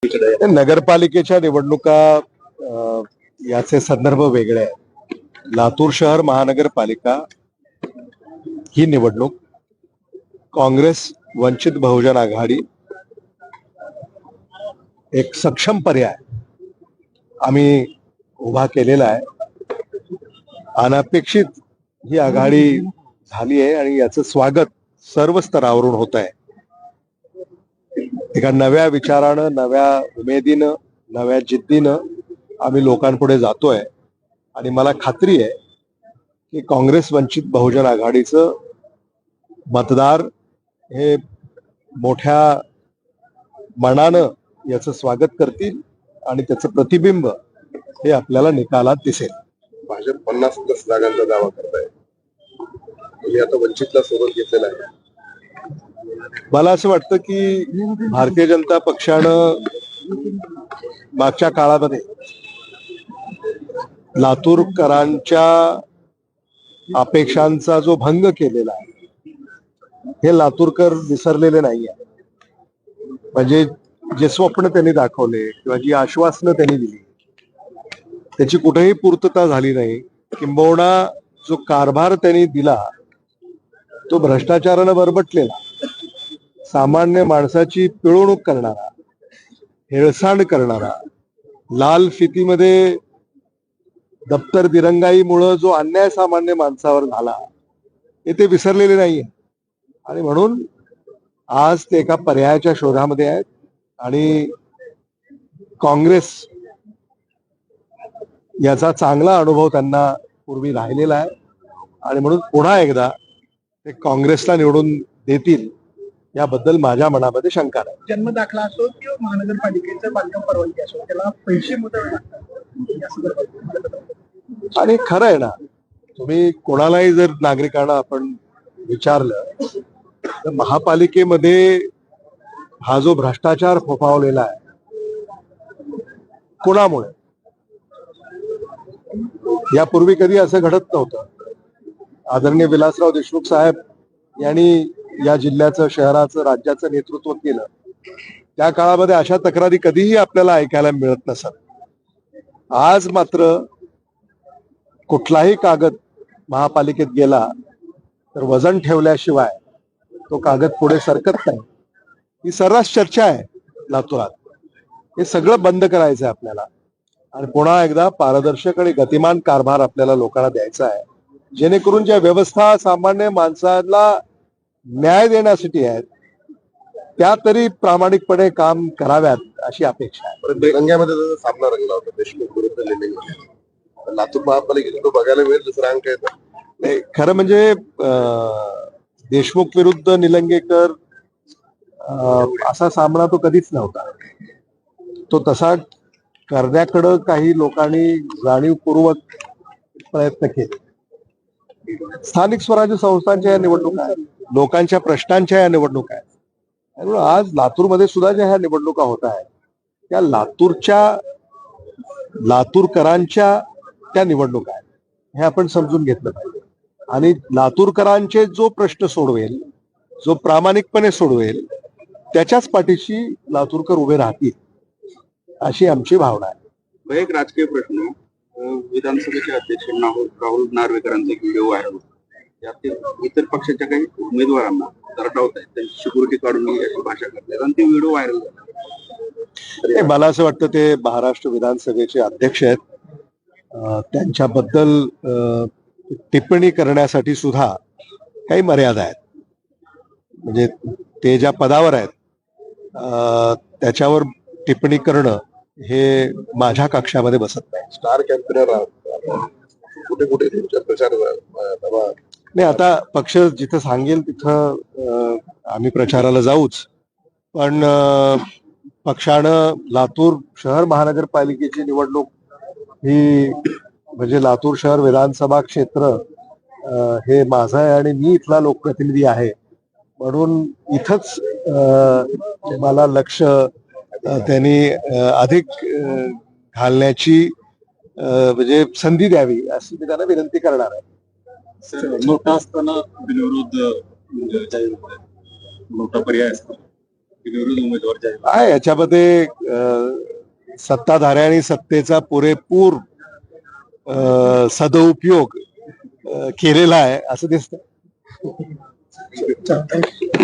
नगरपालिकेच्या निवडणुका याचे संदर्भ वेगळे आहेत. लातूर शहर महानगरपालिका ही निवडणूक काँग्रेस वंचित बहुजन आघाडी एक सक्षम पर्याय आम्ही उभा केलेला आहे. अनपेक्षित ही आघाडी झाली आहे आणि याचं स्वागत सर्व स्तरावरून होत आहे. एका नव्या विचारानं, नव्या उमेदीनं, नव्या जिद्दीनं आम्ही लोकांपुढे जातोय आणि मला खात्री आहे की काँग्रेस वंचित बहुजन आघाडीचं मतदार हे मोठ्या मनानं याचं स्वागत करतील आणि त्याचं प्रतिबिंब हे आपल्याला निकालात दिसेल. भाजप 50+ जागांचा दावा करताय, तुम्ही आता वंचितला सोबत घेतलेला आहे. मला असं वाटतं की भारतीय जनता पक्षानं मागच्या काळामध्ये लातूरकरांच्या अपेक्षांचा जो भंग केलेला आहे हे लातूरकर विसरलेले नाही आहे. म्हणजे जे स्वप्न त्यांनी दाखवले किंवा जी आश्वासनं त्यांनी दिली त्याची कुठेही पूर्तता झाली नाही. किंबहुना जो कारभार त्यांनी दिला तो भ्रष्टाचारानं बरबटलेला, सामान्य माणसाची पिळवणूक करणारा, हेळसांड करणारा, लाल फितीमध्ये दप्तर दिरंगाईमुळं जो अन्याय सामान्य माणसावर झाला ते विसरलेले नाहीये. आणि म्हणून आज ते एका पर्यायाच्या शोधामध्ये आहेत आणि काँग्रेस याचा चांगला अनुभव त्यांना पूर्वी राहिलेला आहे आणि म्हणून पुन्हा एकदा ते काँग्रेसला निवडून देतील याबद्दल माझ्या मनामध्ये शंका नाही. जन्म दाखला असो किंवा महानगरपालिकेचं बांधकाम परवानगी असो, त्याला पैसे मोजावे लागतात. आणि खरं आहे ना, तुम्ही कोणालाही जर नागरिकांना आपण विचारलं तर महापालिकेमध्ये हा जो भ्रष्टाचार फोफावलेला आहे कोणामुळे, यापूर्वी कधी असं घडत नव्हतं. आदरणीय विलासराव देशमुख साहेब यांनी या जिल्ह्याचं, शहराचं, राज्याचं नेतृत्व केलं. त्या काळामध्ये अशा तक्रारी कधीही आपल्याला ऐकायला मिळत नसत. आज मात्र कुठलाही कागद महापालिकेत गेला तर वजन ठेवल्याशिवाय तो कागद पुढे सरकत नाही. ही सर्रास चर्चा आहे लातूरात. हे सगळं बंद करायचं आहे आपल्याला आणि पुन्हा एकदा पारदर्शक आणि गतिमान कारभार आपल्याला लोकांना द्यायचा आहे, जेणेकरून ज्या व्यवस्था सामान्य माणसाला न्याय देण्यासाठी आहेत त्या तरी प्रामाणिकपणे काम कराव्यात अशी अपेक्षा आहे. रंग्यामध्ये जसा सामना रंगला होता देशमुख विरुद्ध निलंगे, लातूर महापालिकेत तो बघायला मिळेल दुसरा अंक आहे. खरं म्हणजे देशमुख विरुद्ध निलंगेकर असा सामना तो कधीच नव्हता. तो तसा करण्याकडं काही लोकांनी जाणीवपूर्वक प्रयत्न केले. स्थानिक स्वराज्य संस्थांच्या या निवडणुका आहेत, लोकांच्या प्रश्नांच्या या निवडणुका आहेत. त्यामुळे आज लातूरमध्ये सुद्धा ज्या ह्या निवडणुका होत आहेत त्या लातूरकरांच्या त्या निवडणुका आहेत हे आपण समजून घेतलं पाहिजे. आणि लातूरकरांचे जो प्रश्न सोडवेल, जो प्रामाणिकपणे सोडवेल, त्याच्याच पाठीशी लातूरकर उभे राहतील अशी आमची भावना आहे. एक राजकीय प्रश्न, विधानसभेचे अध्यक्ष राहुल नार्वेकरांचा एक व्हिडिओ व्हायरल होता. त्यातील इतर पक्षाच्या काही उमेदवारांना दरडावत आहेत, त्यांची सिक्युरिटी काढून अशी भाषा करतात आणि ते व्हिडिओ व्हायरल झाला. मला असं वाटतं ते महाराष्ट्र विधानसभेचे अध्यक्ष आहेत. त्यांच्याबद्दल टिप्पणी करण्यासाठी सुद्धा काही मर्यादा आहेत. म्हणजे ते ज्या पदावर आहेत त्याच्यावर टिप्पणी करणं हे माझ्या कक्षामध्ये बसत नाही. स्टार कॅम्पेनर कुठे कुठे तुमच्या प्रचार नाही, आता पक्ष जिथं सांगेल तिथं आम्ही प्रचाराला जाऊच. पण पक्षानं लातूर शहर महानगरपालिकेची निवडणूक ही म्हणजे लातूर शहर विधानसभा क्षेत्र हे माझं आहे आणि मी इथला लोकप्रतिनिधी आहे म्हणून इथंच मला लक्ष त्यांनी अधिक घालण्याची म्हणजे संधी द्यावी अशी मी त्यांना विनंती करणार आहे. नोटा असताना बिनविरोध नोटा पर्याय असतो, बिनविरोध उमेदवार जाहीर. काय याच्यामध्ये सत्ताधाऱ्यांनी सत्तेचा पुरेपूर सदुपयोग केलेला आहे असं दिसतं. चालतंय.